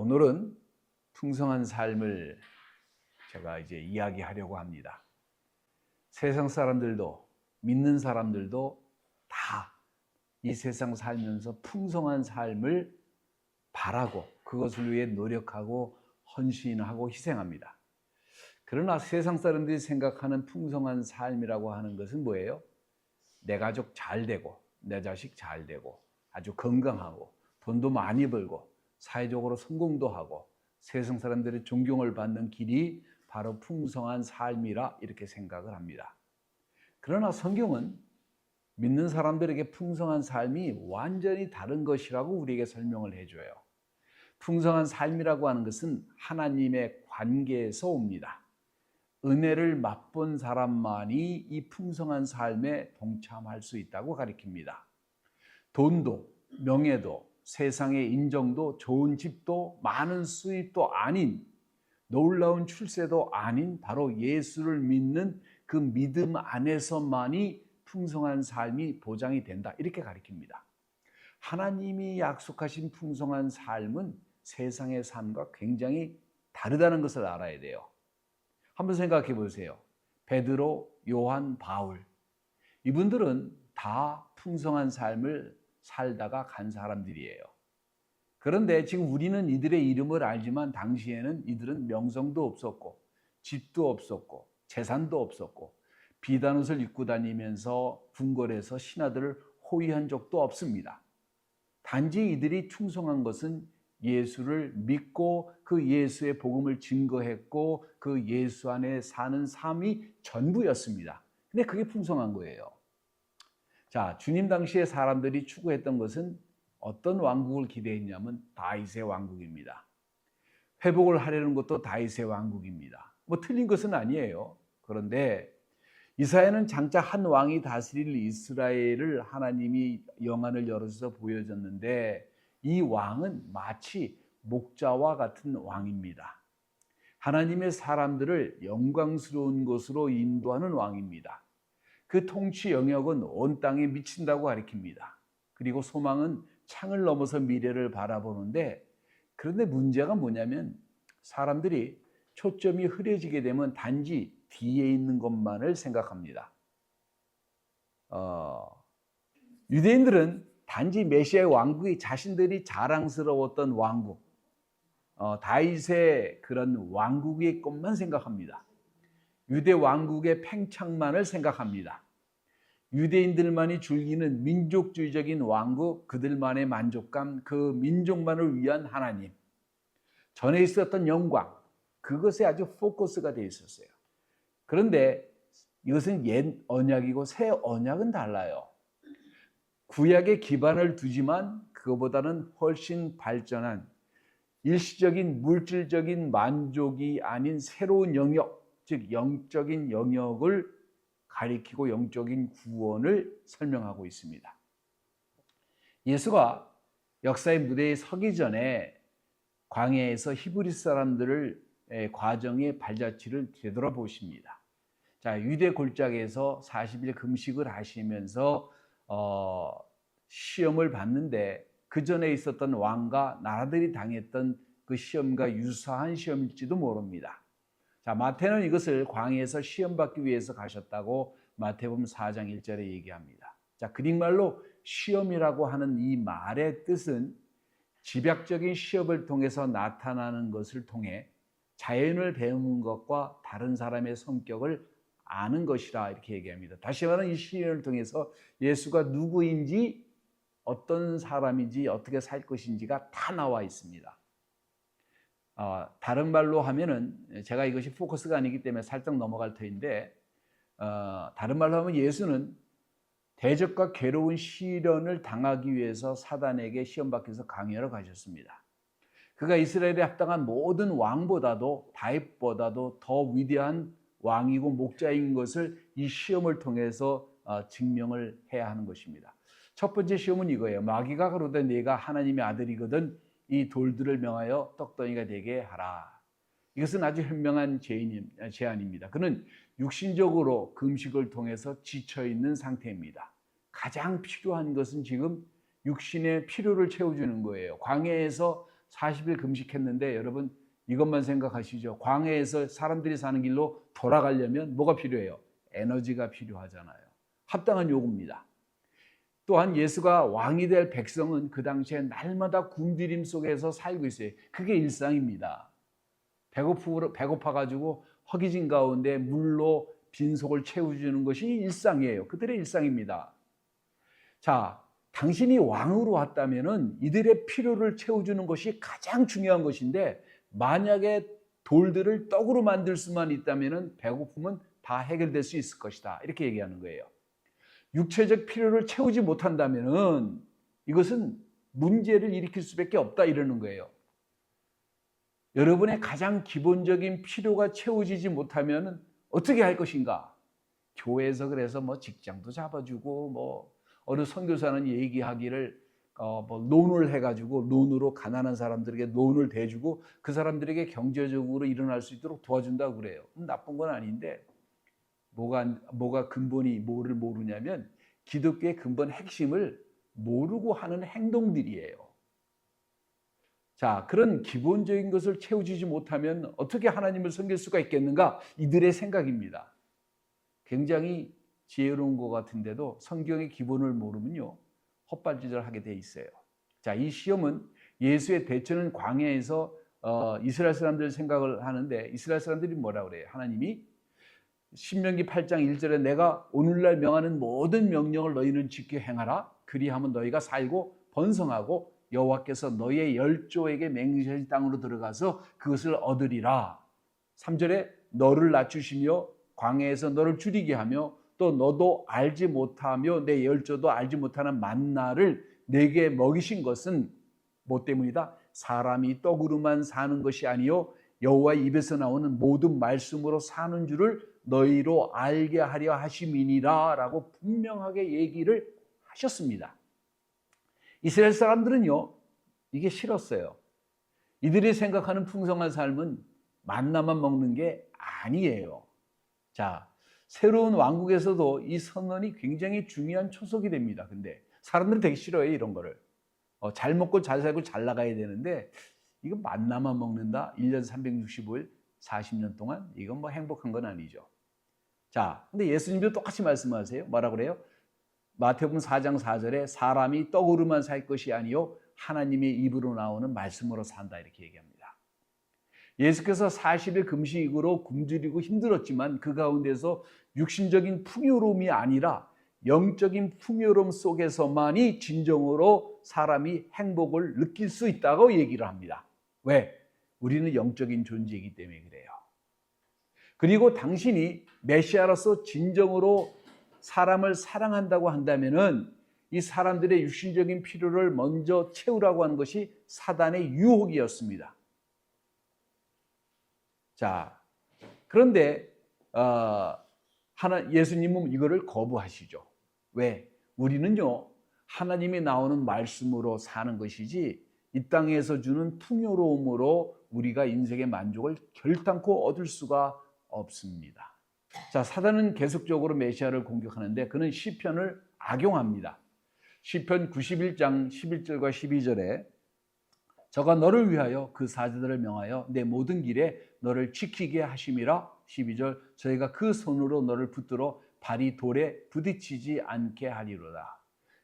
오늘은 풍성한 삶을 제가 이제 이야기하려고 합니다. 세상 사람들도 믿는 사람들도 다 이 세상 살면서 풍성한 삶을 바라고 그것을 위해 노력하고 헌신하고 희생합니다. 그러나 세상 사람들이 생각하는 풍성한 삶이라고 하는 것은 뭐예요? 내 가족 잘 되고 내 자식 잘 되고 아주 건강하고 돈도 많이 벌고 사회적으로 성공도 하고 세상 사람들의 존경을 받는 길이 바로 풍성한 삶이라 이렇게 생각을 합니다. 그러나 성경은 믿는 사람들에게 풍성한 삶이 완전히 다른 것이라고 우리에게 설명을 해줘요. 풍성한 삶이라고 하는 것은 하나님의 관계에서 옵니다. 은혜를 맛본 사람만이 이 풍성한 삶에 동참할 수 있다고 가르칩니다. 돈도 명예도 세상의 인정도 좋은 집도 많은 수입도 아닌 놀라운 출세도 아닌 바로 예수를 믿는 그 믿음 안에서만이 풍성한 삶이 보장이 된다 이렇게 가르칩니다. 하나님이 약속하신 풍성한 삶은 세상의 삶과 굉장히 다르다는 것을 알아야 돼요. 한번 생각해 보세요. 베드로, 요한, 바울 이분들은 다 풍성한 삶을 살다가 간 사람들이에요. 그런데 지금 우리는 이들의 이름을 알지만 당시에는 이들은 명성도 없었고 집도 없었고 재산도 없었고 비단 옷을 입고 다니면서 궁궐에서 신하들을 호위한 적도 없습니다. 단지 이들이 충성한 것은 예수를 믿고 그 예수의 복음을 증거했고 그 예수 안에 사는 삶이 전부였습니다. 근데 그게 풍성한 거예요. 자, 주님 당시에 사람들이 추구했던 것은 어떤 왕국을 기대했냐면 다윗의 왕국입니다. 회복을 하려는 것도 다윗의 왕국입니다. 뭐 틀린 것은 아니에요. 그런데 이사야는 장차 한 왕이 다스릴 이스라엘을 하나님이 영안을 열어서 보여줬는데 이 왕은 마치 목자와 같은 왕입니다. 하나님의 사람들을 영광스러운 곳으로 인도하는 왕입니다. 그 통치 영역은 온 땅에 미친다고 가르칩니다. 그리고 소망은 창을 넘어서 미래를 바라보는데 그런데 문제가 뭐냐면 사람들이 초점이 흐려지게 되면 단지 뒤에 있는 것만을 생각합니다. 유대인들은 단지 메시아의 왕국이 자신들이 자랑스러웠던 왕국, 다윗의 그런 왕국의 것만 생각합니다. 유대 왕국의 팽창만을 생각합니다. 유대인들만이 즐기는 민족주의적인 왕국, 그들만의 만족감, 그 민족만을 위한 하나님, 전에 있었던 영광, 그것에 아주 포커스가 되어 있었어요. 그런데 이것은 옛 언약이고 새 언약은 달라요. 구약에 기반을 두지만 그거보다는 훨씬 발전한 일시적인 물질적인 만족이 아닌 새로운 영역, 즉 영적인 영역을 가리키고 영적인 구원을 설명하고 있습니다. 예수가 역사의 무대에 서기 전에 광야에서 히브리 사람들을 과정의 발자취를 되돌아보십니다. 자, 유대 골짜기에서 40일 금식을 하시면서 시험을 받는데 그 전에 있었던 왕과 나라들이 당했던 그 시험과 유사한 시험일지도 모릅니다. 자, 마태는 이것을 광야에서 시험 받기 위해서 가셨다고 마태복음 4장 1절에 얘기합니다. 자, 그릭말로 시험이라고 하는 이 말의 뜻은 집약적인 시험을 통해서 나타나는 것을 통해 자연을 배우는 것과 다른 사람의 성격을 아는 것이라 이렇게 얘기합니다. 다시 말하면 이 시험을 통해서 예수가 누구인지 어떤 사람인지 어떻게 살 것인지가 다 나와 있습니다. 다른 말로 하면은 제가 이것이 포커스가 아니기 때문에 살짝 넘어갈 터인데 다른 말로 하면 예수는 대적과 괴로운 시련을 당하기 위해서 사단에게 시험 받기 위해서 광야로 가셨습니다. 그가 이스라엘에 합당한 모든 왕보다도 다윗보다도 더 위대한 왕이고 목자인 것을 이 시험을 통해서 증명을 해야 하는 것입니다. 첫 번째 시험은 이거예요. 마귀가 가로되 네가 하나님의 아들이거든 이 돌들을 명하여 떡덩이가 되게 하라. 이것은 아주 현명한 제안입니다. 그는 육신적으로 금식을 통해서 지쳐있는 상태입니다. 가장 필요한 것은 지금 육신의 필요를 채워주는 거예요. 광야에서 40일 금식했는데 여러분 이것만 생각하시죠. 광야에서 사람들이 사는 길로 돌아가려면 뭐가 필요해요? 에너지가 필요하잖아요. 합당한 요구입니다. 또한 예수가 왕이 될 백성은 그 당시에 날마다 굶주림 속에서 살고 있어요. 그게 일상입니다. 배고파가지고 허기진 가운데 물로 빈속을 채워주는 것이 일상이에요. 그들의 일상입니다. 자, 당신이 왕으로 왔다면 이들의 필요를 채워주는 것이 가장 중요한 것인데 만약에 돌들을 떡으로 만들 수만 있다면 배고픔은 다 해결될 수 있을 것이다. 이렇게 얘기하는 거예요. 육체적 필요를 채우지 못한다면 이것은 문제를 일으킬 수밖에 없다 이러는 거예요. 여러분의 가장 기본적인 필요가 채워지지 못하면 어떻게 할 것인가? 교회에서 그래서 뭐 직장도 잡아주고 뭐 어느 선교사는 얘기하기를 논을 해가지고 논으로 가난한 사람들에게 논을 대주고 그 사람들에게 경제적으로 일어날 수 있도록 도와준다고 그래요. 나쁜 건 아닌데 뭐가 근본이 뭐를 모르냐면 기독교의 근본 핵심을 모르고 하는 행동들이에요. 자, 그런 기본적인 것을 채워주지 못하면 어떻게 하나님을 섬길 수가 있겠는가? 이들의 생각입니다. 굉장히 지혜로운 것 같은데도 성경의 기본을 모르면요 헛발질을 하게 돼 있어요. 자, 이 시험은 예수의 대처는 광야에서 이스라엘 사람들 생각을 하는데 이스라엘 사람들이 뭐라 그래요? 하나님이 신명기 8장 1절에 내가 오늘날 명하는 모든 명령을 너희는 지켜 행하라. 그리하면 너희가 살고 번성하고 여호와께서 너희의 열조에게 맹세하신 땅으로 들어가서 그것을 얻으리라. 3절에 너를 낮추시며 광야에서 너를 줄이게 하며 또 너도 알지 못하며 내 열조도 알지 못하는 만나를 내게 먹이신 것은 뭐 때문이다? 사람이 떡으로만 사는 것이 아니요 여호와의 입에서 나오는 모든 말씀으로 사는 줄을 너희로 알게 하려 하심이니라 라고 분명하게 얘기를 하셨습니다. 이스라엘 사람들은요 이게 싫었어요. 이들이 생각하는 풍성한 삶은 만나만 먹는 게 아니에요. 자, 새로운 왕국에서도 이 선언이 굉장히 중요한 초석이 됩니다. 근데 사람들은 되게 싫어해요 이런 거를. 잘 먹고 잘 살고 잘 나가야 되는데 이거 만나만 먹는다? 1년 365일 40년 동안? 이건 뭐 행복한 건 아니죠. 자, 근데 예수님도 똑같이 말씀하세요. 뭐라고 그래요? 마태복음 4장 4절에 사람이 떡으로만 살 것이 아니요 하나님의 입으로 나오는 말씀으로 산다 이렇게 얘기합니다. 예수께서 40일 금식으로 굶주리고 힘들었지만 그 가운데서 육신적인 풍요로움이 아니라 영적인 풍요로움 속에서만이 진정으로 사람이 행복을 느낄 수 있다고 얘기를 합니다. 왜? 우리는 영적인 존재이기 때문에 그래요. 그리고 당신이 메시아로서 진정으로 사람을 사랑한다고 한다면은 이 사람들의 육신적인 필요를 먼저 채우라고 하는 것이 사단의 유혹이었습니다. 자, 그런데 예수님은 이거를 거부하시죠. 왜? 우리는요 하나님이 나오는 말씀으로 사는 것이지 이 땅에서 주는 풍요로움으로 우리가 인생의 만족을 결단코 얻을 수가 없습니다. 자, 사단은 계속적으로 메시아를 공격하는데 그는 시편을 악용합니다. 시편 91장 11절과 12절에 저가 너를 위하여 그 사자들을 명하여 내 모든 길에 너를 지키게 하심이라. 12절 저희가 그 손으로 너를 붙들어 발이 돌에 부딪히지 않게 하리로다.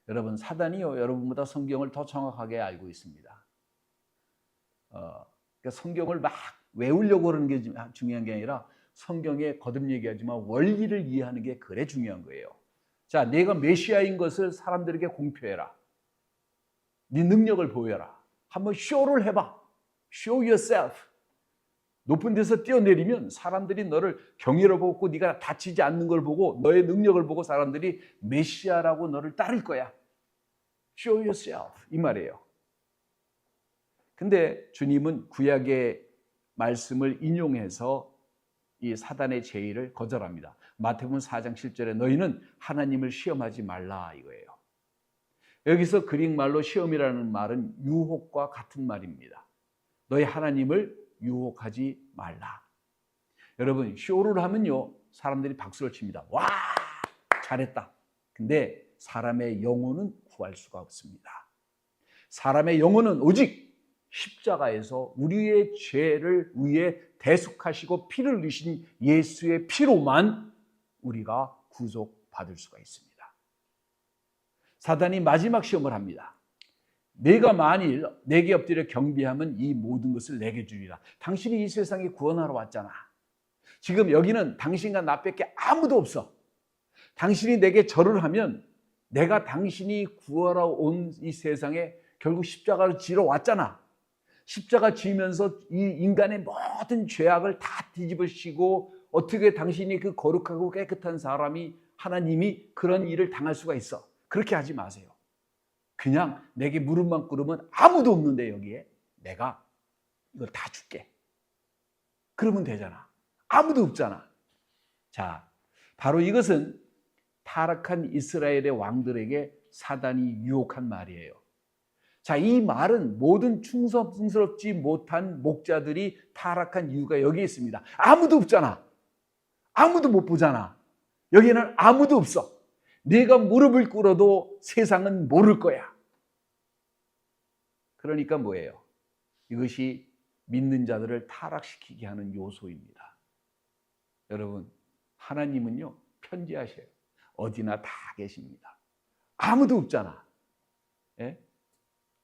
여러분 사단이요 여러분보다 성경을 더 정확하게 알고 있습니다. 그러니까 성경을 막 외우려고 그러는 게 중요한 게 아니라 성경에 거듭 얘기하지만 원리를 이해하는 게 그래 중요한 거예요. 자, 내가 메시아인 것을 사람들에게 공표해라. 네 능력을 보여라. 한번 쇼를 해봐. Show yourself. 높은 데서 뛰어내리면 사람들이 너를 경외로 보고 네가 다치지 않는 걸 보고 너의 능력을 보고 사람들이 메시아라고 너를 따를 거야. Show yourself. 이 말이에요. 근데 주님은 구약의 말씀을 인용해서 이 사단의 제의를 거절합니다. 마태복음 4장 7절에 너희는 하나님을 시험하지 말라 이거예요. 여기서 그릭 말로 시험이라는 말은 유혹과 같은 말입니다. 너희 하나님을 유혹하지 말라. 여러분 쇼를 하면요 사람들이 박수를 칩니다. 와 잘했다. 근데 사람의 영혼은 구할 수가 없습니다. 사람의 영혼은 오직 십자가에서 우리의 죄를 위해 대속하시고 피를 흘리신 예수의 피로만 우리가 구속받을 수가 있습니다. 사단이 마지막 시험을 합니다. 내가 만일 내게 엎드려 경배하면 이 모든 것을 내게 주리라. 당신이 이 세상에 구원하러 왔잖아. 지금 여기는 당신과 나밖에 아무도 없어. 당신이 내게 절을 하면 내가 당신이 구하러 온 이 세상에 결국 십자가를 지러 왔잖아. 십자가 지면서 이 인간의 모든 죄악을 다 뒤집으시고 어떻게 당신이 그 거룩하고 깨끗한 사람이 하나님이 그런 일을 당할 수가 있어. 그렇게 하지 마세요. 그냥 내게 무릎만 꿇으면 아무도 없는데 여기에 내가 이걸 다 줄게. 그러면 되잖아. 아무도 없잖아. 자, 바로 이것은 타락한 이스라엘의 왕들에게 사단이 유혹한 말이에요. 자, 이 말은 모든 충성스럽지 못한 목자들이 타락한 이유가 여기 있습니다. 아무도 없잖아. 아무도 못 보잖아. 여기는 아무도 없어. 네가 무릎을 꿇어도 세상은 모를 거야. 그러니까 뭐예요? 이것이 믿는 자들을 타락시키게 하는 요소입니다. 여러분, 하나님은요, 편지하셔요. 어디나 다 계십니다. 아무도 없잖아. 예?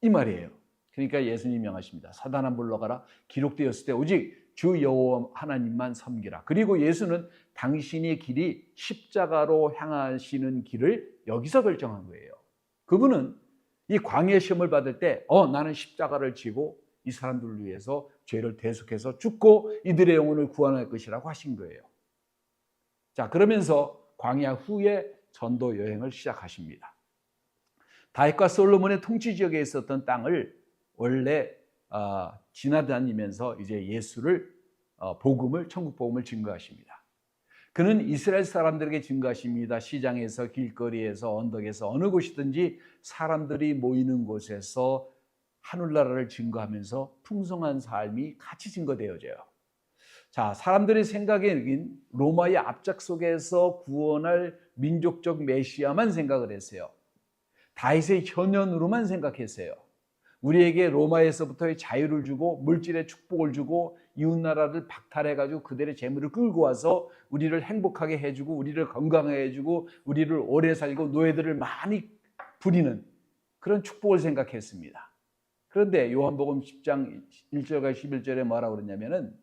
이 말이에요. 그러니까 예수님이 명하십니다. 사단아 물러가라. 기록되었을 때 오직 주 여호와 하나님만 섬기라. 그리고 예수는 당신의 길이 십자가로 향하시는 길을 여기서 결정한 거예요. 그분은 이 광야 시험을 받을 때 나는 십자가를 지고 이 사람들을 위해서 죄를 대속해서 죽고 이들의 영혼을 구원할 것이라고 하신 거예요. 자, 그러면서 광야 후에 전도 여행을 시작하십니다. 다윗과 솔로몬의 통치 지역에 있었던 땅을 원래 지나다니면서 이제 예수를 복음을 천국 복음을 증거하십니다. 그는 이스라엘 사람들에게 증거하십니다. 시장에서 길거리에서 언덕에서 어느 곳이든지 사람들이 모이는 곳에서 하늘나라를 증거하면서 풍성한 삶이 같이 증거되어져요. 자, 사람들의 생각에는 로마의 압작 속에서 구원할 민족적 메시아만 생각을 했어요. 다윗의 현현으로만 생각했어요. 우리에게 로마에서부터의 자유를 주고 물질의 축복을 주고 이웃나라를 박탈해가지고 그들의 재물을 끌고 와서 우리를 행복하게 해주고 우리를 건강하게 해주고 우리를 오래 살고 노예들을 많이 부리는 그런 축복을 생각했습니다. 그런데 요한복음 10장 1절과 11절에 뭐라고 그러냐면은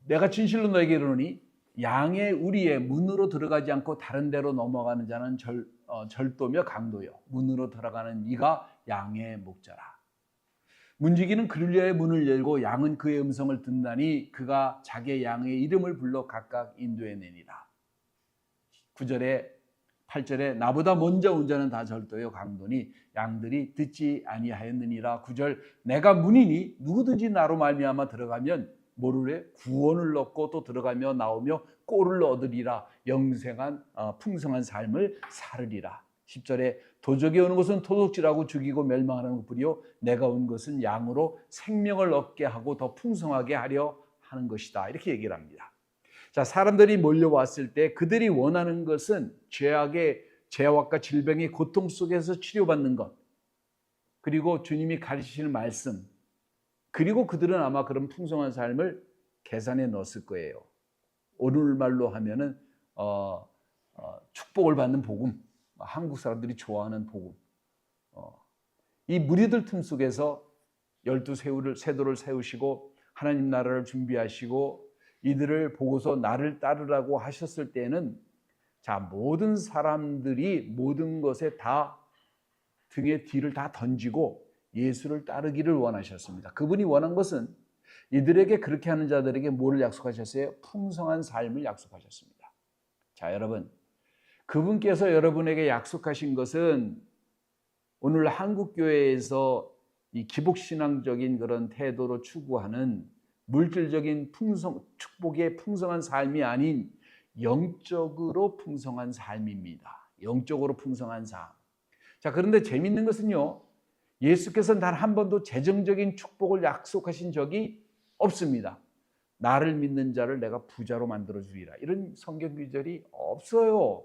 내가 진실로 너에게 이르노니 양의 우리의 문으로 들어가지 않고 다른 데로 넘어가는 자는 절도며 강도요. 문으로 들어가는 이가 양의 목자라. 문지기는 그들의 문을 열고 양은 그의 음성을 듣나니 그가 자기의 양의 이름을 불러 각각 인도해내니라. 9절에 8절에 나보다 먼저 온 자는 다 절도요 강도니 양들이 듣지 아니하였느니라. 9절 내가 문이니 누구든지 나로 말미암아 들어가면 모르래 구원을 얻고 또 들어가며 나오며 꼴을 얻으리라. 영생한 풍성한 삶을 살으리라. 10절에 도적이 오는 것은 도둑질하고 죽이고 멸망하는 것뿐이요 내가 온 것은 양으로 생명을 얻게 하고 더 풍성하게 하려 하는 것이다. 이렇게 얘기를 합니다. 자, 사람들이 몰려왔을 때 그들이 원하는 것은 죄악과 질병의 고통 속에서 치료받는 것, 그리고 주님이 가르치시는 말씀, 그리고 그들은 아마 그런 풍성한 삶을 계산해 넣었을 거예요. 오늘말로 하면은 축복을 받는 복음, 한국 사람들이 좋아하는 복음. 이 무리들 틈 속에서 12 세도를 세우시고 하나님 나라를 준비하시고 이들을 보고서 나를 따르라고 하셨을 때는 자, 모든 사람들이 모든 것에 다 등에 뒤를 다 던지고 예수를 따르기를 원하셨습니다. 그분이 원한 것은 이들에게 그렇게 하는 자들에게 뭐를 약속하셨어요? 풍성한 삶을 약속하셨습니다. 자, 여러분, 그분께서 여러분에게 약속하신 것은 오늘 한국교회에서 이 기복신앙적인 그런 태도로 추구하는 물질적인 축복의 풍성한 삶이 아닌 영적으로 풍성한 삶입니다. 영적으로 풍성한 삶. 자, 그런데 재밌는 것은요, 예수께서 단 한 번도 재정적인 축복을 약속하신 적이 없습니다. 나를 믿는 자를 내가 부자로 만들어 주리라. 이런 성경 구절이 없어요.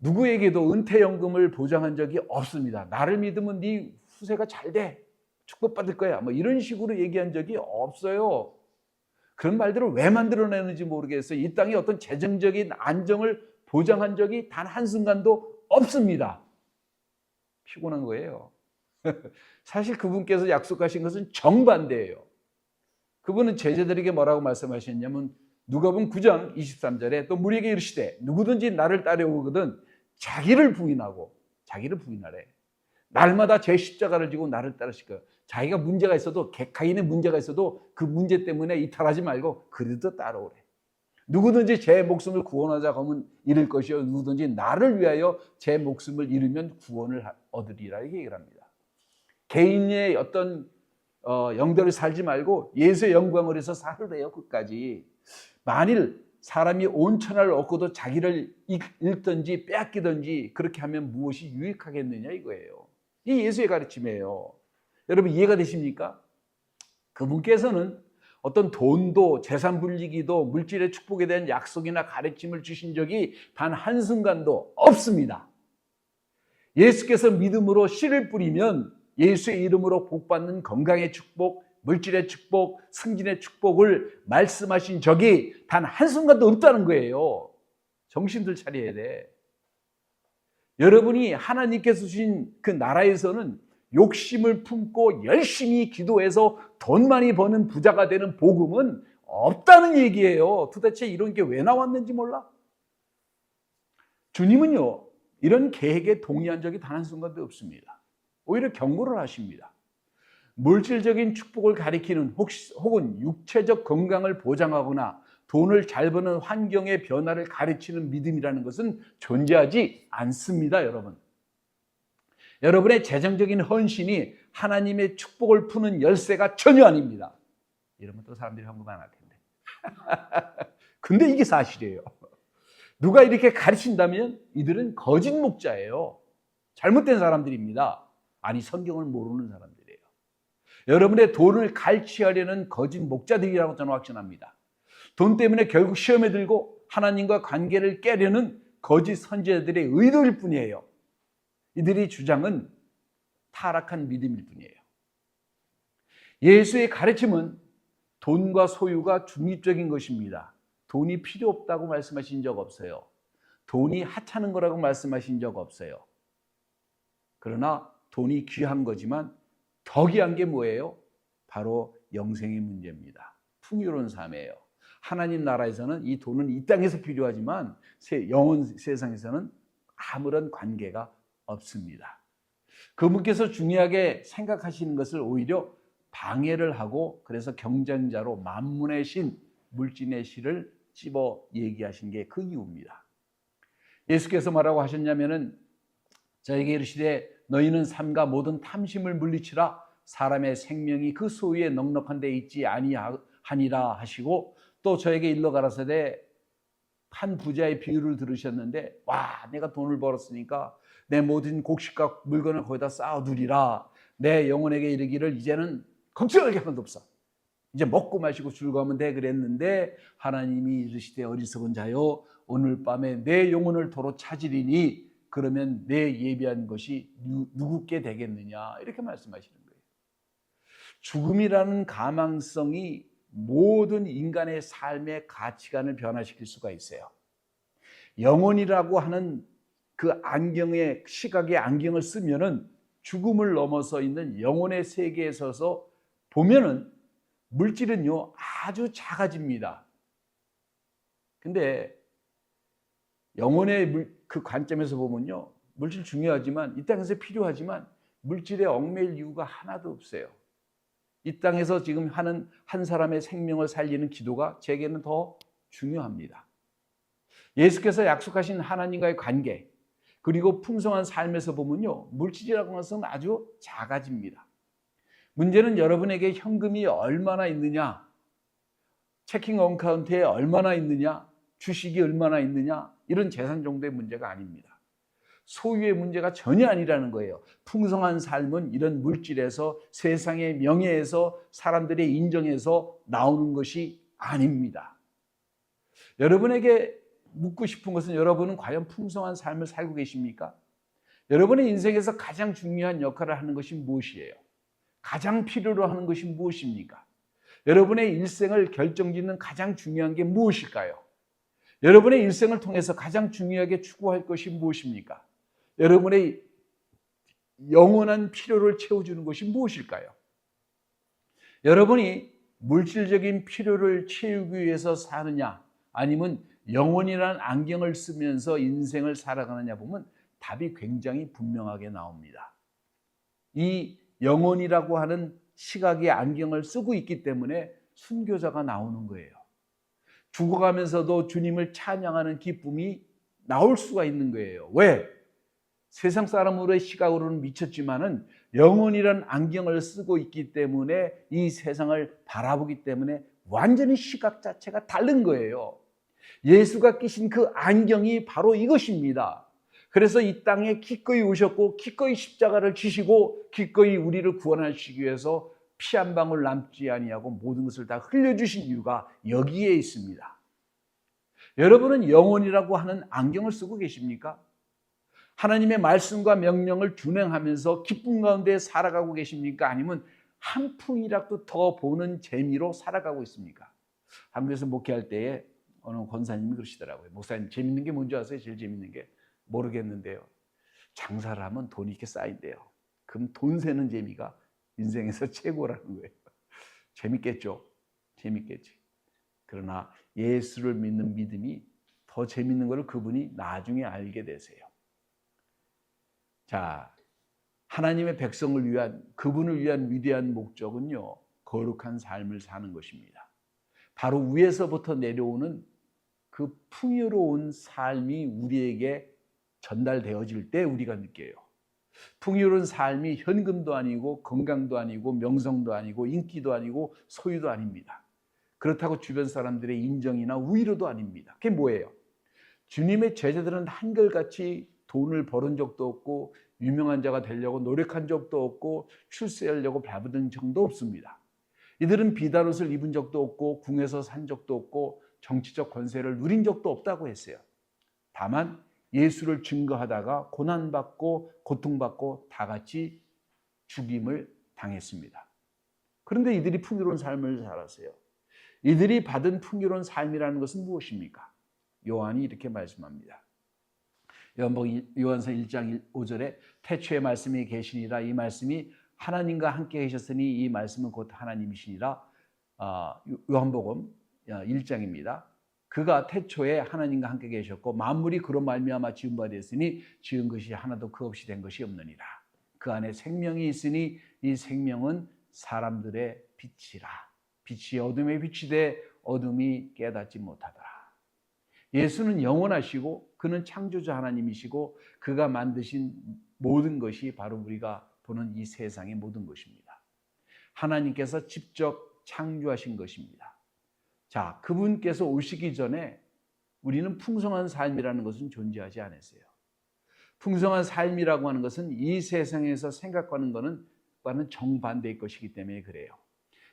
누구에게도 은퇴연금을 보장한 적이 없습니다. 나를 믿으면 네 후세가 잘 돼. 축복받을 거야. 뭐 이런 식으로 얘기한 적이 없어요. 그런 말들을 왜 만들어내는지 모르겠어요. 이 땅에 어떤 재정적인 안정을 보장한 적이 단 한순간도 없습니다. 피곤한 거예요. 사실 그분께서 약속하신 것은 정반대예요. 그분은 제자들에게 뭐라고 말씀하셨냐면 누가복음 9장 23절에 또 무리에게 이르시되 누구든지 나를 따라오거든 자기를 부인하고 자기를 부인하래. 날마다 제 십자가를 지고 나를 따르실 거예요. 자기가 문제가 있어도 개인의 문제가 있어도 그 문제 때문에 이탈하지 말고 그래도 따라오래. 누구든지 제 목숨을 구원하자 하면 잃을 것이요 누구든지 나를 위하여 제 목숨을 잃으면 구원을 얻으리라 이렇게 얘기를 합니다. 개인의 어떤 영대를 살지 말고 예수의 영광을 위해서 살으래요. 끝까지. 만일 사람이 온 천하를 얻고도 자기를 잃든지 빼앗기든지 그렇게 하면 무엇이 유익하겠느냐 이거예요. 이 예수의 가르침이에요. 여러분 이해가 되십니까? 그분께서는 어떤 돈도 재산 불리기도 물질의 축복에 대한 약속이나 가르침을 주신 적이 단 한순간도 없습니다. 예수께서 믿음으로 씨를 뿌리면 예수의 이름으로 복받는 건강의 축복, 물질의 축복, 승진의 축복을 말씀하신 적이 단 한순간도 없다는 거예요. 정신들 차려야 돼. 여러분이 하나님께서 주신 그 나라에서는 욕심을 품고 열심히 기도해서 돈 많이 버는 부자가 되는 복음은 없다는 얘기예요. 도대체 이런 게 왜 나왔는지 몰라? 주님은요, 이런 계획에 동의한 적이 단 한순간도 없습니다. 오히려 경고를 하십니다. 물질적인 축복을 가리키는 혹은 육체적 건강을 보장하거나 돈을 잘 버는 환경의 변화를 가르치는 믿음이라는 것은 존재하지 않습니다, 여러분. 여러분의 재정적인 헌신이 하나님의 축복을 푸는 열쇠가 전혀 아닙니다. 이러면 또 사람들이 황금 안 할 텐데. 근데 이게 사실이에요. 누가 이렇게 가르친다면 이들은 거짓 목자예요. 잘못된 사람들입니다. 아니, 성경을 모르는 사람들이에요. 여러분의 돈을 갈취하려는 거짓 목자들이라고 저는 확신합니다. 돈 때문에 결국 시험에 들고 하나님과 관계를 깨려는 거짓 선지자들의 의도일 뿐이에요. 이들의 주장은 타락한 믿음일 뿐이에요. 예수의 가르침은 돈과 소유가 중립적인 것입니다. 돈이 필요 없다고 말씀하신 적 없어요. 돈이 하찮은 거라고 말씀하신 적 없어요. 그러나 돈이 귀한 거지만 더 귀한 게 뭐예요? 바로 영생의 문제입니다. 풍요로운 삶이에요. 하나님 나라에서는 이 돈은 이 땅에서 필요하지만 영원 세상에서는 아무런 관계가 없습니다. 그분께서 중요하게 생각하시는 것을 오히려 방해를 하고 그래서 경쟁자로 만문의 신, 물진의 시를 찝어 얘기하신 게 그 이유입니다. 예수께서 뭐라고 하셨냐면은 저에게 이르시되 너희는 삼가 모든 탐심을 물리치라 사람의 생명이 그 소유에 넉넉한 데 있지 아니하니라 하시고 또 저에게 일러 가라사대 한 부자의 비유를 들으셨는데 와 내가 돈을 벌었으니까 내 모든 곡식과 물건을 거기다 쌓아두리라 내 영혼에게 이르기를 이제는 걱정할 게 하나도 없어 이제 먹고 마시고 즐거우면 돼 그랬는데 하나님이 이르시되 어리석은 자여 오늘 밤에 내 영혼을 도로 찾으리니 그러면 내 예비한 것이 누구께 되겠느냐 이렇게 말씀하시는 거예요. 죽음이라는 가망성이 모든 인간의 삶의 가치관을 변화시킬 수가 있어요. 영혼이라고 하는 그 안경의 시각의 안경을 쓰면은 죽음을 넘어서 있는 영혼의 세계에 서서 보면은 물질은요 아주 작아집니다. 근데 영혼의 그 관점에서 보면요 물질 중요하지만 이 땅에서 필요하지만 물질에 얽매일 이유가 하나도 없어요. 이 땅에서 지금 하는 한 사람의 생명을 살리는 기도가 제게는 더 중요합니다. 예수께서 약속하신 하나님과의 관계 그리고 풍성한 삶에서 보면요 물질이라고 하는 것은 아주 작아집니다. 문제는 여러분에게 현금이 얼마나 있느냐, 체킹 어카운트에 얼마나 있느냐, 주식이 얼마나 있느냐 이런 재산 정도의 문제가 아닙니다. 소유의 문제가 전혀 아니라는 거예요. 풍성한 삶은 이런 물질에서 세상의 명예에서 사람들의 인정에서 나오는 것이 아닙니다. 여러분에게 묻고 싶은 것은 여러분은 과연 풍성한 삶을 살고 계십니까? 여러분의 인생에서 가장 중요한 역할을 하는 것이 무엇이에요? 가장 필요로 하는 것이 무엇입니까? 여러분의 일생을 결정짓는 가장 중요한 게 무엇일까요? 여러분의 일생을 통해서 가장 중요하게 추구할 것이 무엇입니까? 여러분의 영원한 필요를 채워주는 것이 무엇일까요? 여러분이 물질적인 필요를 채우기 위해서 사느냐, 아니면 영혼이라는 안경을 쓰면서 인생을 살아가느냐 보면 답이 굉장히 분명하게 나옵니다. 이 영혼이라고 하는 시각의 안경을 쓰고 있기 때문에 순교자가 나오는 거예요. 죽어가면서도 주님을 찬양하는 기쁨이 나올 수가 있는 거예요. 왜? 세상 사람으로의 시각으로는 미쳤지만은 영혼이라는 안경을 쓰고 있기 때문에 이 세상을 바라보기 때문에 완전히 시각 자체가 다른 거예요. 예수가 끼신 그 안경이 바로 이것입니다. 그래서 이 땅에 기꺼이 오셨고 기꺼이 십자가를 지시고 기꺼이 우리를 구원하시기 위해서 피 한 방울 남지 아니하고 모든 것을 다 흘려주신 이유가 여기에 있습니다. 여러분은 영혼이라고 하는 안경을 쓰고 계십니까? 하나님의 말씀과 명령을 준행하면서 기쁨 가운데 살아가고 계십니까? 아니면 한 푼이라도 더 보는 재미로 살아가고 있습니까? 한국에서 목회할 때에 어느 권사님이 그러시더라고요. 목사님, 재밌는 게 뭔지 아세요? 제일 재밌는 게 모르겠는데요. 장사를 하면 돈이 이렇게 쌓인대요. 그럼 돈 세는 재미가 인생에서 최고라는 거예요. 재밌겠죠? 재밌겠지. 그러나 예수를 믿는 믿음이 더 재밌는 것을 그분이 나중에 알게 되세요. 자, 하나님의 백성을 위한, 그분을 위한 위대한 목적은요, 거룩한 삶을 사는 것입니다. 바로 위에서부터 내려오는 그 풍요로운 삶이 우리에게 전달되어질 때 우리가 느껴요. 풍요로운 삶이 현금도 아니고 건강도 아니고 명성도 아니고 인기도 아니고 소유도 아닙니다. 그렇다고 주변 사람들의 인정이나 위로도 아닙니다. 그게 뭐예요? 주님의 제자들은 한결같이 돈을 벌은 적도 없고 유명한 자가 되려고 노력한 적도 없고 출세하려고 발버둥 적도 없습니다. 이들은 비단 옷을 입은 적도 없고 궁에서 산 적도 없고 정치적 권세를 누린 적도 없다고 했어요. 다만 예수를 증거하다가 고난받고 고통받고 다 같이 죽임을 당했습니다. 그런데 이들이 풍요로운 삶을 살았어요. 이들이 받은 풍요로운 삶이라는 것은 무엇입니까? 요한이 이렇게 말씀합니다. 요한서 1장 5절에 태초에 말씀이 계시니라. 이 말씀이 하나님과 함께 계셨으니 이 말씀은 곧 하나님이시니라. 요한복음 1장입니다. 그가 태초에 하나님과 함께 계셨고 만물이 그로 말미암아 지은 바 되었으니 지은 것이 하나도 그 없이 된 것이 없느니라. 그 안에 생명이 있으니 이 생명은 사람들의 빛이라. 빛이 어둠에 비치되 어둠이 깨닫지 못하더라. 예수는 영원하시고 그는 창조자 하나님이시고 그가 만드신 모든 것이 바로 우리가 보는 이 세상의 모든 것입니다. 하나님께서 직접 창조하신 것입니다. 자, 그분께서 오시기 전에 우리는 풍성한 삶이라는 것은 존재하지 않았어요. 풍성한 삶이라고 하는 것은 이 세상에서 생각하는 것과는 정반대의 것이기 때문에 그래요.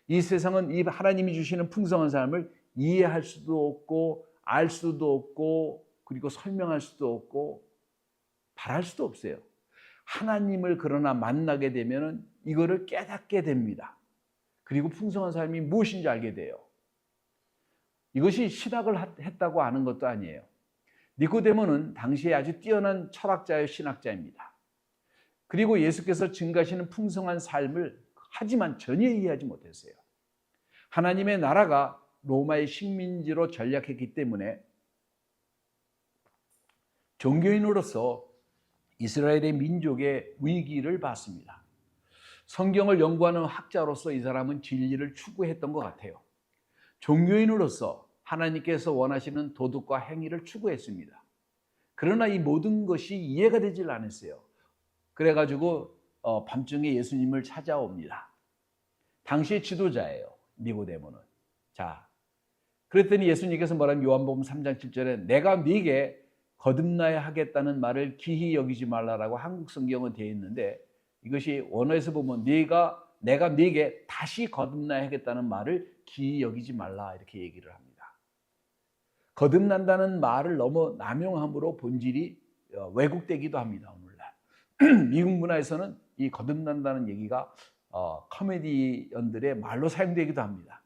이 세상은 이 하나님이 주시는 풍성한 삶을 이해할 수도 없고 알 수도 없고 그리고 설명할 수도 없고 바랄 수도 없어요. 하나님을 그러나 만나게 되면 이거를 깨닫게 됩니다. 그리고 풍성한 삶이 무엇인지 알게 돼요. 이것이 신학을 했다고 아는 것도 아니에요. 니고데모는 당시에 아주 뛰어난 철학자요 신학자입니다. 그리고 예수께서 증가하시는 풍성한 삶을 하지만 전혀 이해하지 못했어요. 하나님의 나라가 로마의 식민지로 전락했기 때문에 종교인으로서 이스라엘의 민족의 위기를 봤습니다. 성경을 연구하는 학자로서 이 사람은 진리를 추구했던 것 같아요. 종교인으로서 하나님께서 원하시는 도덕과 행위를 추구했습니다. 그러나 이 모든 것이 이해가 되질 않았어요. 그래가지고 밤중에 예수님을 찾아옵니다. 당시의 지도자예요, 니고데모는. 자, 그랬더니 예수님께서 말한 요한복음 3장 7절에 내가 네게 거듭나야 하겠다는 말을 기히 여기지 말라라고 한국 성경은 되어 있는데 이것이 원어에서 보면 내가 네게 다시 거듭나야 하겠다는 말을 기히 여기지 말라 이렇게 얘기를 합니다. 거듭난다는 말을 너무 남용함으로 본질이 왜곡되기도 합니다. 오늘날 미국 문화에서는 이 거듭난다는 얘기가 코미디언들의 말로 사용되기도 합니다.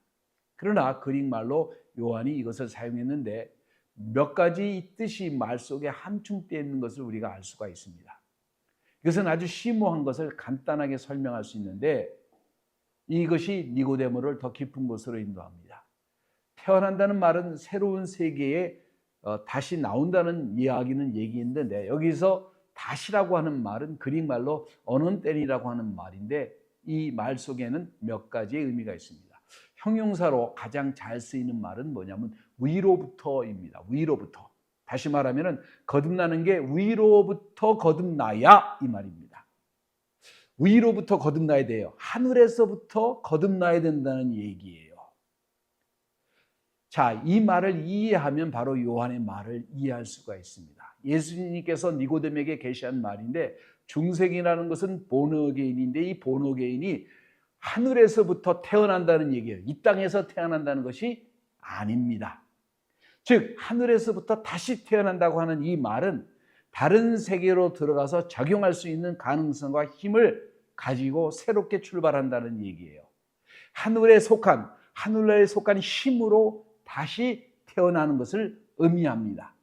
그러나 그릭 말로 요한이 이것을 사용했는데 몇 가지 뜻이 말 속에 함축되어 있는 것을 우리가 알 수가 있습니다. 이것은 아주 심오한 것을 간단하게 설명할 수 있는데 이것이 니고데모를 더 깊은 곳으로 인도합니다. 태어난다는 말은 새로운 세계에 다시 나온다는 이야기는 얘기인데 여기서 다시라고 하는 말은 그릭 말로 어넌땐이라고 하는 말인데 이 말 속에는 몇 가지의 의미가 있습니다. 형용사로 가장 잘 쓰이는 말은 뭐냐면 위로부터입니다. 위로부터. 다시 말하면 거듭나는 게 위로부터 거듭나야 이 말입니다. 위로부터 거듭나야 돼요. 하늘에서부터 거듭나야 된다는 얘기예요. 자, 이 말을 이해하면 바로 요한의 말을 이해할 수가 있습니다. 예수님께서 니고데모에게 계시한 말인데 중생이라는 것은 본어게인인데 이 본어게인이 하늘에서부터 태어난다는 얘기예요. 이 땅에서 태어난다는 것이 아닙니다. 즉 하늘에서부터 다시 태어난다고 하는 이 말은 다른 세계로 들어가서 적용할 수 있는 가능성과 힘을 가지고 새롭게 출발한다는 얘기예요. 하늘에 속한 힘으로 다시 태어나는 것을 의미합니다.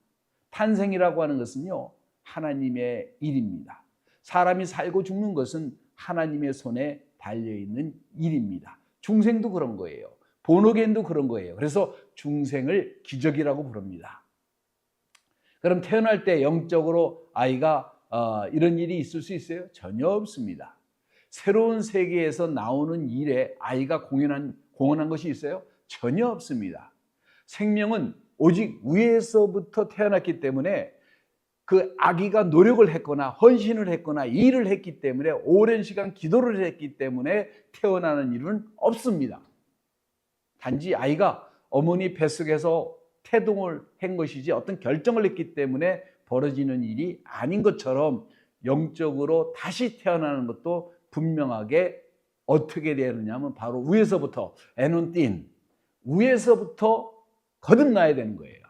탄생이라고 하는 것은요, 하나님의 일입니다. 사람이 살고 죽는 것은 하나님의 손에 달려있는 일입니다. 중생도 그런 거예요. 본어게인도 그런 거예요. 그래서 중생을 기적이라고 부릅니다. 그럼 태어날 때 영적으로 아이가 이런 일이 있을 수 있어요? 전혀 없습니다. 새로운 세계에서 나오는 일에 아이가 공헌한 것이 있어요? 전혀 없습니다. 생명은 오직 위에서부터 태어났기 때문에 그 아기가 노력을 했거나 헌신을 했거나 일을 했기 때문에 오랜 시간 기도를 했기 때문에 태어나는 일은 없습니다. 단지 아이가 어머니 뱃속에서 태동을 한 것이지 어떤 결정을 했기 때문에 벌어지는 일이 아닌 것처럼 영적으로 다시 태어나는 것도 분명하게 어떻게 되느냐면 바로 위에서부터 에논틴 위에서부터 거듭나야 되는 거예요.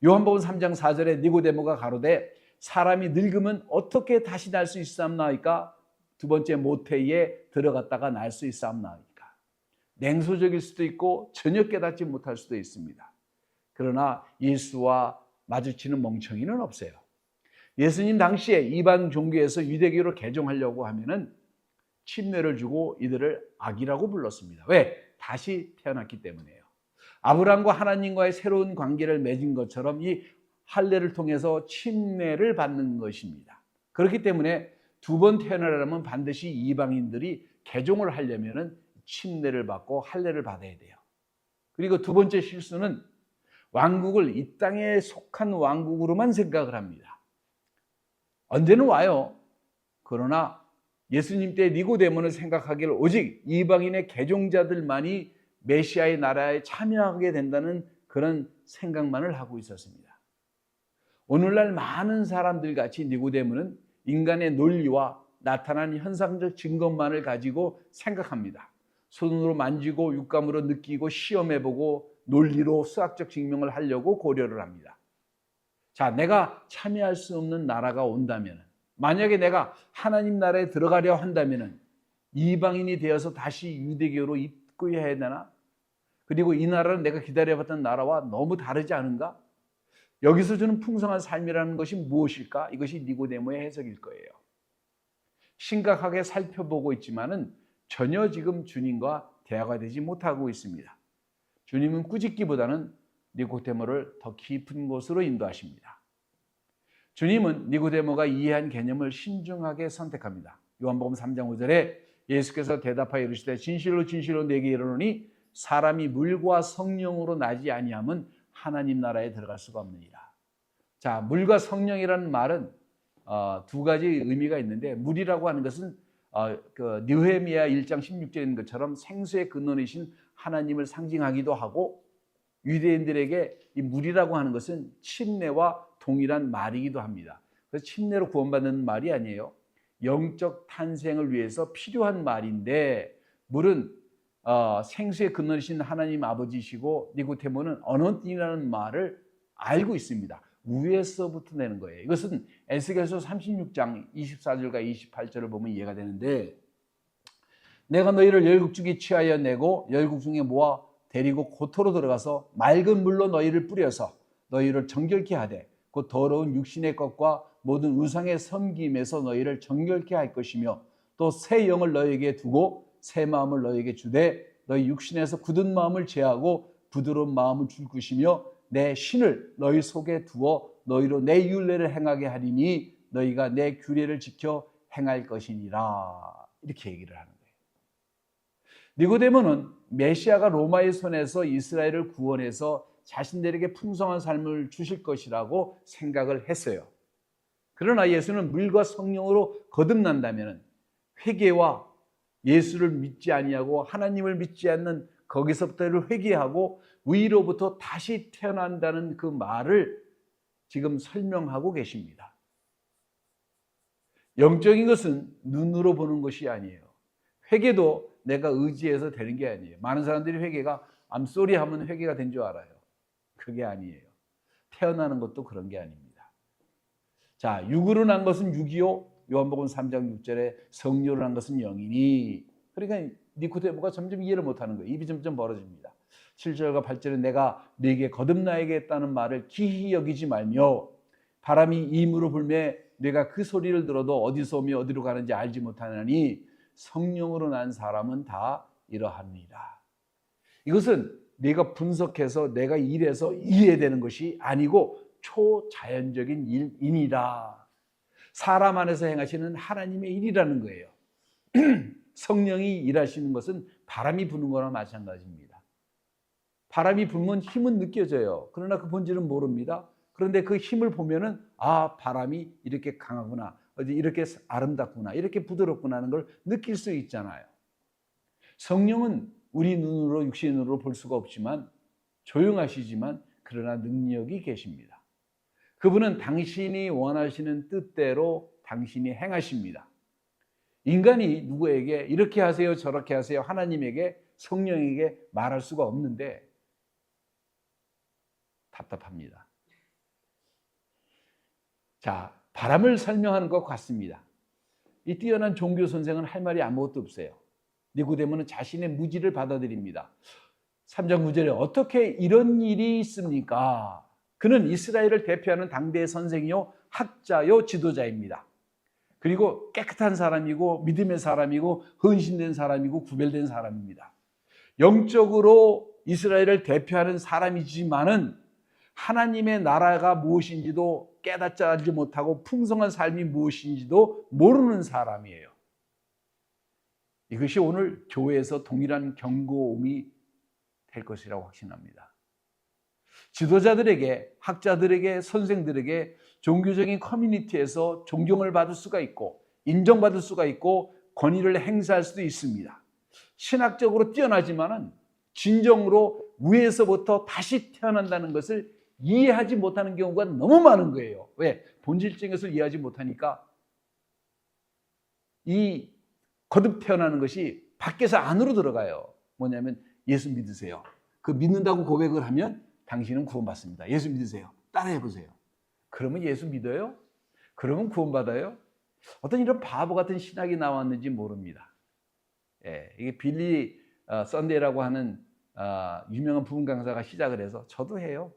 요한복음 3장 4절에 니고데모가 가로되 사람이 늙으면 어떻게 다시 날 수 있사옵나이까? 두 번째 모태에 들어갔다가 날 수 있사옵나이까? 냉소적일 수도 있고 전혀 깨닫지 못할 수도 있습니다. 그러나 예수와 마주치는 멍청이는 없어요. 예수님 당시에 이방 종교에서 유대교로 개종하려고 하면은 침례를 주고 이들을 악이라고 불렀습니다. 왜? 다시 태어났기 때문에요. 아브라함과 하나님과의 새로운 관계를 맺은 것처럼 이 할례를 통해서 침례를 받는 것입니다. 그렇기 때문에 두 번 태어나려면 반드시 이방인들이 개종을 하려면 침례를 받고 할례를 받아야 돼요. 그리고 두 번째 실수는 왕국을 이 땅에 속한 왕국으로만 생각을 합니다. 언제는 와요. 그러나 예수님 때 니고데모는 생각하기를 오직 이방인의 개종자들만이 메시아의 나라에 참여하게 된다는 그런 생각만을 하고 있었습니다. 오늘날 많은 사람들 같이 니고데모는 인간의 논리와 나타난 현상적 증거만을 가지고 생각합니다. 손으로 만지고 육감으로 느끼고 시험해보고 논리로 수학적 증명을 하려고 고려를 합니다. 자, 내가 참여할 수 없는 나라가 온다면, 만약에 내가 하나님 나라에 들어가려 한다면 이방인이 되어서 다시 유대교로 입구해야 되나? 그리고 이 나라는 내가 기다려봤던 나라와 너무 다르지 않은가? 여기서 주는 풍성한 삶이라는 것이 무엇일까? 이것이 니고데모의 해석일 거예요. 심각하게 살펴보고 있지만은 전혀 지금 주님과 대화가 되지 못하고 있습니다. 주님은 꾸짖기보다는 니고데모를 더 깊은 곳으로 인도하십니다. 주님은 니고데모가 이해한 개념을 신중하게 선택합니다. 요한복음 3장 5절에 예수께서 대답하여 이르시되 진실로 진실로 내게 이르노니 사람이 물과 성령으로 나지 아니하면 하나님 나라에 들어갈 수가 없느니라. 자, 물과 성령이라는 말은 두 가지 의미가 있는데, 물이라고 하는 것은 그 느헤미야 1장 16절인 것처럼 생수의 근원이신 하나님을 상징하기도 하고, 유대인들에게 이 물이라고 하는 것은 침례와 동일한 말이기도 합니다. 그래서 침례로 구원받는 말이 아니에요. 영적 탄생을 위해서 필요한 말인데, 물은 생수의 근원이신 하나님 아버지시고 니고데모는 언어띠라는 말을 알고 있습니다. 위에서부터 내는 거예요. 이것은 에스겔서 36장 24절과 28절을 보면 이해가 되는데, 내가 너희를 열국 중에 취하여 내고 열국 중에 모아 데리고 고토로 들어가서 맑은 물로 너희를 뿌려서 너희를 정결케 하되 곧 더러운 육신의 것과 모든 우상의 섬김에서 너희를 정결케 할 것이며 또 새 영을 너희에게 두고 새 마음을 너희에게 주되 너희 육신에서 굳은 마음을 제하고 부드러운 마음을 줄 것이며 내 신을 너희 속에 두어 너희로 내 율례를 행하게 하리니 너희가 내 규례를 지켜 행할 것이니라. 이렇게 얘기를 하는 거예요. 니고데모는 메시아가 로마의 손에서 이스라엘을 구원해서 자신들에게 풍성한 삶을 주실 것이라고 생각을 했어요. 그러나 예수는 물과 성령으로 거듭난다면 회개와 예수를 믿지 아니하고 하나님을 믿지 않는 거기서부터를 회개하고 위로부터 다시 태어난다는 그 말을 지금 설명하고 계십니다. 영적인 것은 눈으로 보는 것이 아니에요. 회개도 내가 의지해서 되는 게 아니에요. 많은 사람들이 회개가 I'm sorry 하면 회개가 된 줄 알아요. 그게 아니에요. 태어나는 것도 그런 게 아닙니다. 자, 육으로 난 것은 육이요, 요한복음 3장 6절에 성령으로 난 것은 영이니. 그러니까 니코데모가 점점 이해를 못하는 거예요. 입이 점점 벌어집니다. 7절과 8절에 내가 네게 거듭나게 했다는 말을 기히 여기지 말며 바람이 임으로 불매 내가 그 소리를 들어도 어디서 오며 어디로 가는지 알지 못하나니 성령으로 난 사람은 다 이러합니다. 이것은 내가 분석해서 내가 일해서 이해되는 것이 아니고 초자연적인 일이라. 사람 안에서 행하시는 하나님의 일이라는 거예요. 성령이 일하시는 것은 바람이 부는 거나 마찬가지입니다. 바람이 불면 힘은 느껴져요. 그러나 그 본질은 모릅니다. 그런데 그 힘을 보면은 아, 바람이 이렇게 강하구나, 이렇게 아름답구나, 이렇게 부드럽구나 하는 걸 느낄 수 있잖아요. 성령은 우리 눈으로 육신으로 볼 수가 없지만 조용하시지만 그러나 능력이 계십니다. 그분은 당신이 원하시는 뜻대로 당신이 행하십니다. 인간이 누구에게 이렇게 하세요 저렇게 하세요 하나님에게 성령에게 말할 수가 없는데 답답합니다. 자, 바람을 설명하는 것 같습니다. 이 뛰어난 종교 선생은 할 말이 아무것도 없어요. 니고데모는 자신의 무지를 받아들입니다. 3장 9절에 어떻게 이런 일이 있습니까? 그는 이스라엘을 대표하는 당대의 선생이요 학자요 지도자입니다. 그리고 깨끗한 사람이고 믿음의 사람이고 헌신된 사람이고 구별된 사람입니다. 영적으로 이스라엘을 대표하는 사람이지만은 하나님의 나라가 무엇인지도 깨닫지 알지 못하고 풍성한 삶이 무엇인지도 모르는 사람이에요. 이것이 오늘 교회에서 동일한 경고음이 될 것이라고 확신합니다. 지도자들에게, 학자들에게, 선생들에게 종교적인 커뮤니티에서 존경을 받을 수가 있고 인정받을 수가 있고 권위를 행사할 수도 있습니다. 신학적으로 뛰어나지만은 진정으로 위에서부터 다시 태어난다는 것을 이해하지 못하는 경우가 너무 많은 거예요. 왜? 본질적인 것을 이해하지 못하니까 이 거듭 태어나는 것이 밖에서 안으로 들어가요. 뭐냐면 예수 믿으세요. 그 믿는다고 고백을 하면 당신은 구원받습니다. 예수 믿으세요. 따라해보세요. 그러면 예수 믿어요? 그러면 구원받아요? 어떤 이런 바보 같은 신학이 나왔는지 모릅니다. 예, 이게 빌리 썬데이라고 하는 유명한 부흥 강사가 시작을 해서 저도 해요.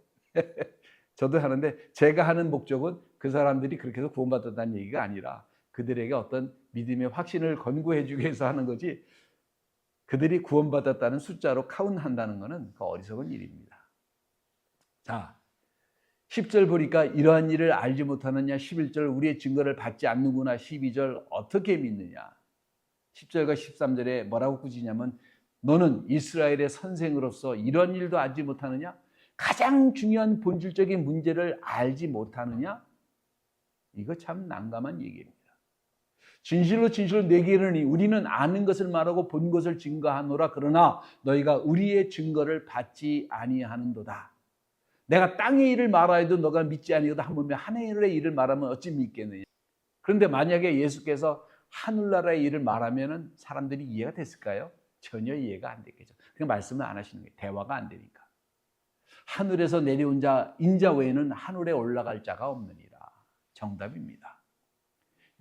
저도 하는데 제가 하는 목적은 그 사람들이 그렇게 해서 구원받았다는 얘기가 아니라 그들에게 어떤 믿음의 확신을 권고해 주기 위해서 하는 거지 그들이 구원받았다는 숫자로 카운트한다는 것은 그 어리석은 일입니다. 자, 10절 보니까 이러한 일을 알지 못하느냐, 11절 우리의 증거를 받지 않는구나, 12절 어떻게 믿느냐. 10절과 13절에 뭐라고 꾸짖냐면 너는 이스라엘의 선생으로서 이런 일도 알지 못하느냐? 가장 중요한 본질적인 문제를 알지 못하느냐? 이거 참 난감한 얘기입니다. 진실로 진실로 내게 이르니 우리는 아는 것을 말하고 본 것을 증거하노라. 그러나 너희가 우리의 증거를 받지 아니하는도다. 내가 땅의 일을 말하여도 너가 믿지 아니하거든 하물며 하늘의 일을 말하면 어찌 믿겠느냐. 그런데 만약에 예수께서 하늘나라의 일을 말하면 사람들이 이해가 됐을까요? 전혀 이해가 안 되겠죠. 그냥 말씀을 안 하시는 거예요. 대화가 안 되니까. 하늘에서 내려온 자 인자 외에는 하늘에 올라갈 자가 없느니라. 정답입니다.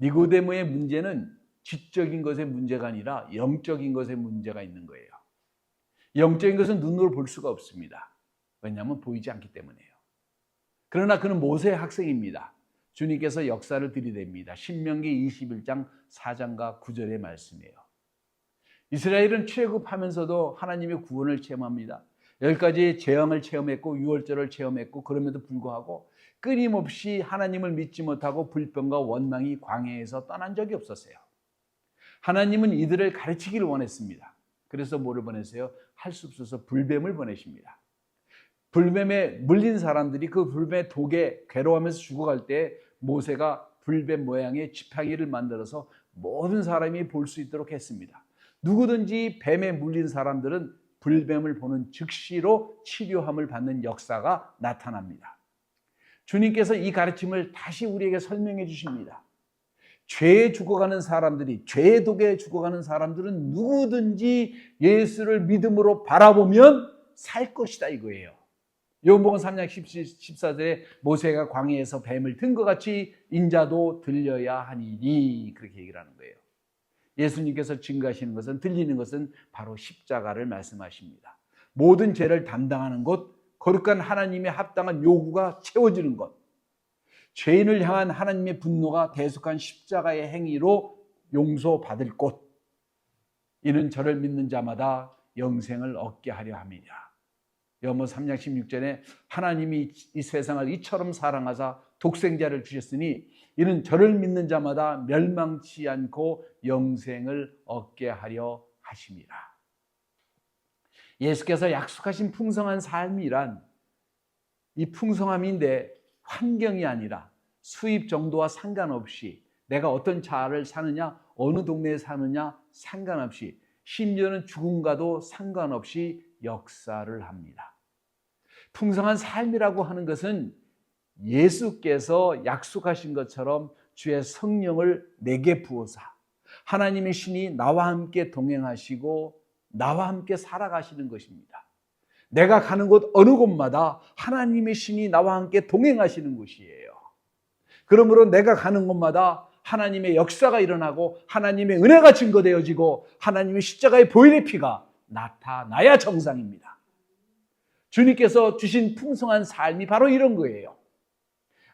니고데모의 문제는 지적인 것의 문제가 아니라 영적인 것의 문제가 있는 거예요. 영적인 것은 눈으로 볼 수가 없습니다. 왜냐하면 보이지 않기 때문에요. 그러나 그는 모세의 학생입니다. 주님께서 역사를 들이댑니다. 신명기 21장 4장과 9절의 말씀이에요. 이스라엘은 출애굽하면서도 하나님의 구원을 체험합니다. 10가지 재앙을 체험했고 유월절을 체험했고 그럼에도 불구하고 끊임없이 하나님을 믿지 못하고 불평과 원망이 광야에서 떠난 적이 없었어요. 하나님은 이들을 가르치기를 원했습니다. 그래서 뭐를 보내세요? 할 수 없어서 불뱀을 보내십니다. 불뱀에 물린 사람들이 그 불뱀의 독에 괴로워하면서 죽어갈 때 모세가 불뱀 모양의 지팡이를 만들어서 모든 사람이 볼 수 있도록 했습니다. 누구든지 뱀에 물린 사람들은 불뱀을 보는 즉시로 치료함을 받는 역사가 나타납니다. 주님께서 이 가르침을 다시 우리에게 설명해 주십니다. 죄에 죽어가는 사람들이, 죄의 독에 죽어가는 사람들은 누구든지 예수를 믿음으로 바라보면 살 것이다 이거예요. 요한복음 3장 14절에 모세가 광야에서 뱀을 든 것 같이 인자도 들려야 하니니 그렇게 얘기를 하는 거예요. 예수님께서 증거하시는 것은, 들리는 것은 바로 십자가를 말씀하십니다. 모든 죄를 담당하는 것, 거룩한 하나님의 합당한 요구가 채워지는 것, 죄인을 향한 하나님의 분노가 대속한 십자가의 행위로 용서받을 곳, 이는 저를 믿는 자마다 영생을 얻게 하려 함이라. 요한복음 3장 16절에 하나님이 이 세상을 이처럼 사랑하사 독생자를 주셨으니 이는 저를 믿는 자마다 멸망치 않고 영생을 얻게 하려 하심이라. 예수께서 약속하신 풍성한 삶이란 이 풍성함인데 환경이 아니라 수입 정도와 상관없이 내가 어떤 자를 사느냐, 어느 동네에 사느냐 상관없이, 심지어는 죽음과도 상관없이 역사를 합니다. 풍성한 삶이라고 하는 것은 예수께서 약속하신 것처럼 주의 성령을 내게 부어서 하나님의 신이 나와 함께 동행하시고 나와 함께 살아가시는 것입니다. 내가 가는 곳 어느 곳마다 하나님의 신이 나와 함께 동행하시는 곳이에요. 그러므로 내가 가는 곳마다 하나님의 역사가 일어나고 하나님의 은혜가 증거되어지고 하나님의 십자가의 보혈의 피가 나타나야 정상입니다. 주님께서 주신 풍성한 삶이 바로 이런 거예요.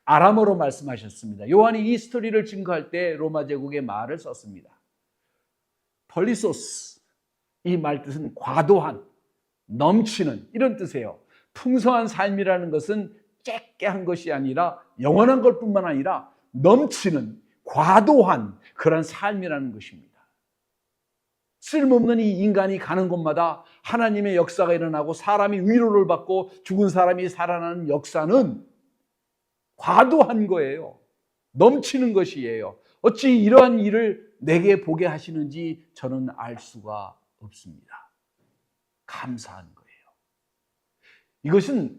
아람어로 말씀하셨습니다. 요한이 이 스토리를 증거할 때 로마 제국의 말을 썼습니다. 폴리소스, 이 말 뜻은 과도한, 넘치는 이런 뜻이에요. 풍성한 삶이라는 것은 짧게 한 것이 아니라 영원한 것 뿐만 아니라 넘치는 과도한 그런 삶이라는 것입니다. 쓸모없는 이 인간이 가는 곳마다 하나님의 역사가 일어나고 사람이 위로를 받고 죽은 사람이 살아나는 역사는 과도한 거예요. 넘치는 것이에요. 어찌 이러한 일을 내게 보게 하시는지 저는 알 수가 없습니다. 감사한 거예요. 이것은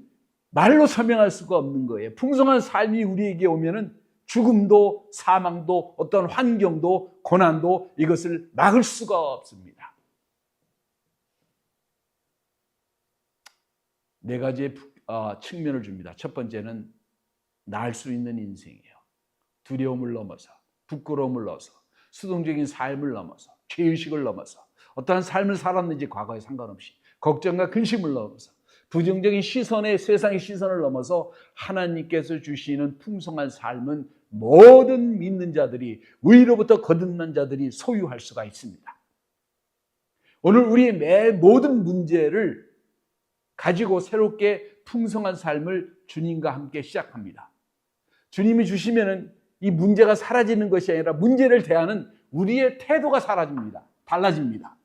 말로 설명할 수가 없는 거예요. 풍성한 삶이 우리에게 오면은 죽음도 사망도 어떤 환경도 고난도 이것을 막을 수가 없습니다. 네 가지의 측면을 줍니다. 첫 번째는 날 수 있는 인생이에요. 두려움을 넘어서, 부끄러움을 넘어서, 수동적인 삶을 넘어서, 죄의식을 넘어서, 어떠한 삶을 살았는지 과거에 상관없이, 걱정과 근심을 넘어서, 부정적인 시선에 세상의 시선을 넘어서 하나님께서 주시는 풍성한 삶은 모든 믿는 자들이, 위로부터 거듭난 자들이 소유할 수가 있습니다. 오늘 우리의 모든 문제를 가지고 새롭게 풍성한 삶을 주님과 함께 시작합니다. 주님이 주시면은 이 문제가 사라지는 것이 아니라 문제를 대하는 우리의 태도가 사라집니다. 달라집니다.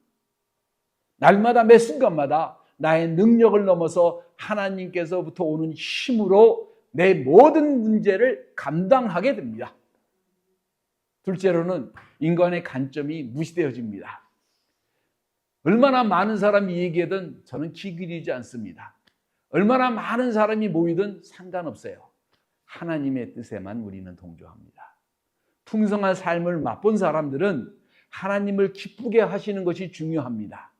날마다 매 순간마다 나의 능력을 넘어서 하나님께서부터 오는 힘으로 내 모든 문제를 감당하게 됩니다. 둘째로는 인간의 관점이 무시되어집니다. 얼마나 많은 사람이 얘기하든 저는 귀 기울이지 않습니다. 얼마나 많은 사람이 모이든 상관없어요. 하나님의 뜻에만 우리는 동조합니다. 풍성한 삶을 맛본 사람들은 하나님을 기쁘게 하시는 것이 중요합니다.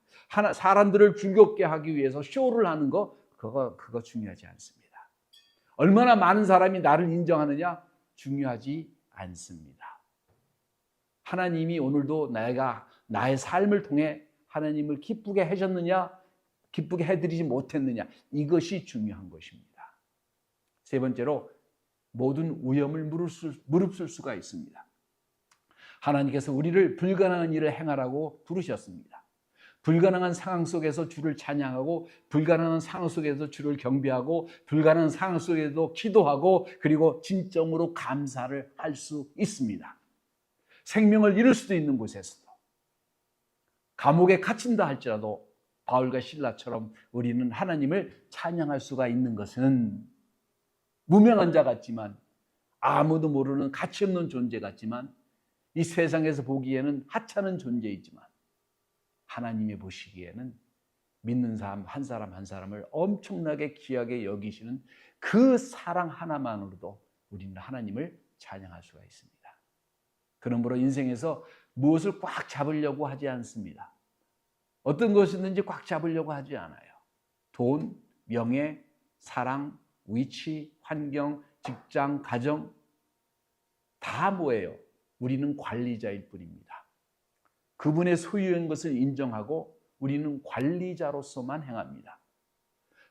사람들을 즐겁게 하기 위해서 쇼를 하는 거 그거 중요하지 않습니다. 얼마나 많은 사람이 나를 인정하느냐 중요하지 않습니다. 하나님이 오늘도 내가 나의 삶을 통해 하나님을 기쁘게 하셨느냐 기쁘게 해드리지 못했느냐 이것이 중요한 것입니다. 세 번째로 모든 위험을 무릅쓸 수가 있습니다. 하나님께서 우리를 불가능한 일을 행하라고 부르셨습니다. 불가능한 상황 속에서 주를 찬양하고 불가능한 상황 속에서 주를 경배하고 불가능한 상황 속에도 기도하고 그리고 진정으로 감사를 할 수 있습니다. 생명을 잃을 수도 있는 곳에서도 감옥에 갇힌다 할지라도 바울과 실라처럼 우리는 하나님을 찬양할 수가 있는 것은 무명한 자 같지만 아무도 모르는 가치 없는 존재 같지만 이 세상에서 보기에는 하찮은 존재이지만 하나님이 보시기에는 믿는 사람 한 사람을 엄청나게 귀하게 여기시는 그 사랑 하나만으로도 우리는 하나님을 찬양할 수가 있습니다. 그러므로 인생에서 무엇을 꽉 잡으려고 하지 않습니다. 어떤 것이든지 꽉 잡으려고 하지 않아요. 돈, 명예, 사랑, 위치, 환경, 직장, 가정 다 뭐예요? 우리는 관리자일 뿐입니다. 그분의 소유인 것을 인정하고 우리는 관리자로서만 행합니다.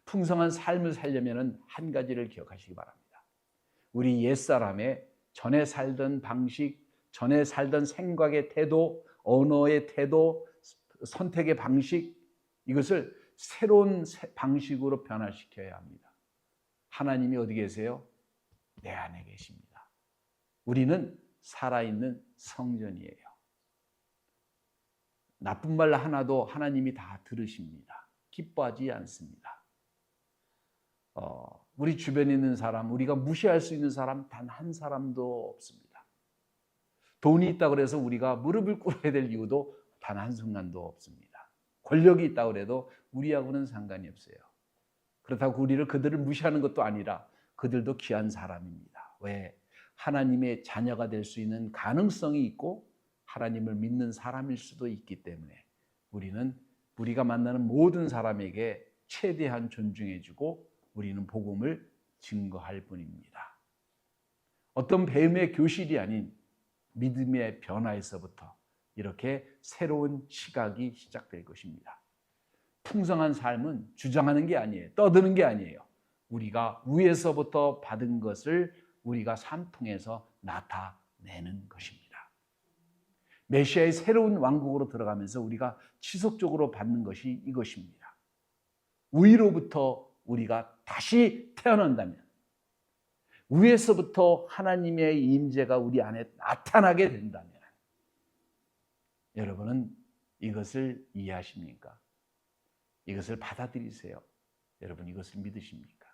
풍성한 삶을 살려면 한 가지를 기억하시기 바랍니다. 우리 옛사람의 전에 살던 방식, 전에 살던 생각의 태도, 언어의 태도, 선택의 방식 이것을 새로운 방식으로 변화시켜야 합니다. 하나님이 어디 계세요? 내 안에 계십니다. 우리는 살아있는 성전이에요. 나쁜 말 하나도 하나님이 다 들으십니다. 기뻐하지 않습니다. 우리 주변에 있는 사람, 우리가 무시할 수 있는 사람 단 한 사람도 없습니다. 돈이 있다고 해서 우리가 무릎을 꿇어야 될 이유도 단 한순간도 없습니다. 권력이 있다고 해도 우리하고는 상관이 없어요. 그렇다고 그들을 무시하는 것도 아니라 그들도 귀한 사람입니다. 왜? 하나님의 자녀가 될 수 있는 가능성이 있고 하나님을 믿는 사람일 수도 있기 때문에 우리가 만나는 모든 사람에게 최대한 존중해주고 우리는 복음을 증거할 뿐입니다. 어떤 배움의 교실이 아닌 믿음의 변화에서부터 이렇게 새로운 시각이 시작될 것입니다. 풍성한 삶은 주장하는 게 아니에요. 떠드는 게 아니에요. 우리가 위에서부터 받은 것을 우리가 삶 통해서 나타내는 것입니다. 메시아의 새로운 왕국으로 들어가면서 우리가 지속적으로 받는 것이 이것입니다. 위로부터 우리가 다시 태어난다면 위에서부터 하나님의 임재가 우리 안에 나타나게 된다면 여러분은 이것을 이해하십니까? 이것을 받아들이세요. 여러분 이것을 믿으십니까?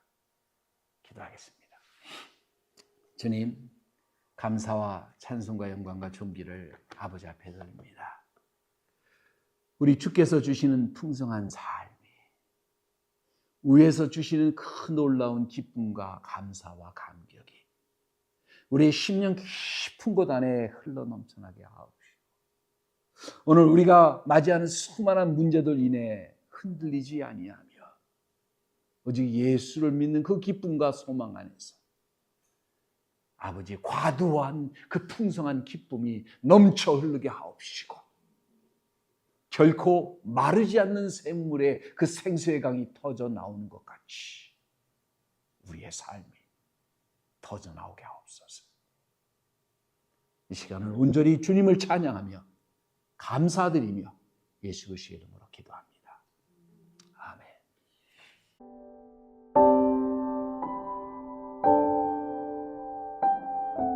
기도하겠습니다. 주님, 감사와 찬송과 영광과 존귀를 아버지 앞에 드립니다. 우리 주께서 주시는 풍성한 삶이 위에서 주시는 큰 놀라운 기쁨과 감사와 감격이 우리의 심령 깊은 곳 안에 흘러넘쳐나게 하옵시고 오늘 우리가 맞이하는 수많은 문제들 인해 흔들리지 아니하며 오직 예수를 믿는 그 기쁨과 소망 안에서 아버지의 과도한 그 풍성한 기쁨이 넘쳐 흐르게 하옵시고 결코 마르지 않는 샘물에 그 생수의 강이 터져 나오는 것 같이 우리의 삶이 터져 나오게 하옵소서. 이 시간을 온전히 주님을 찬양하며 감사드리며 예수 그리스도의 이름으로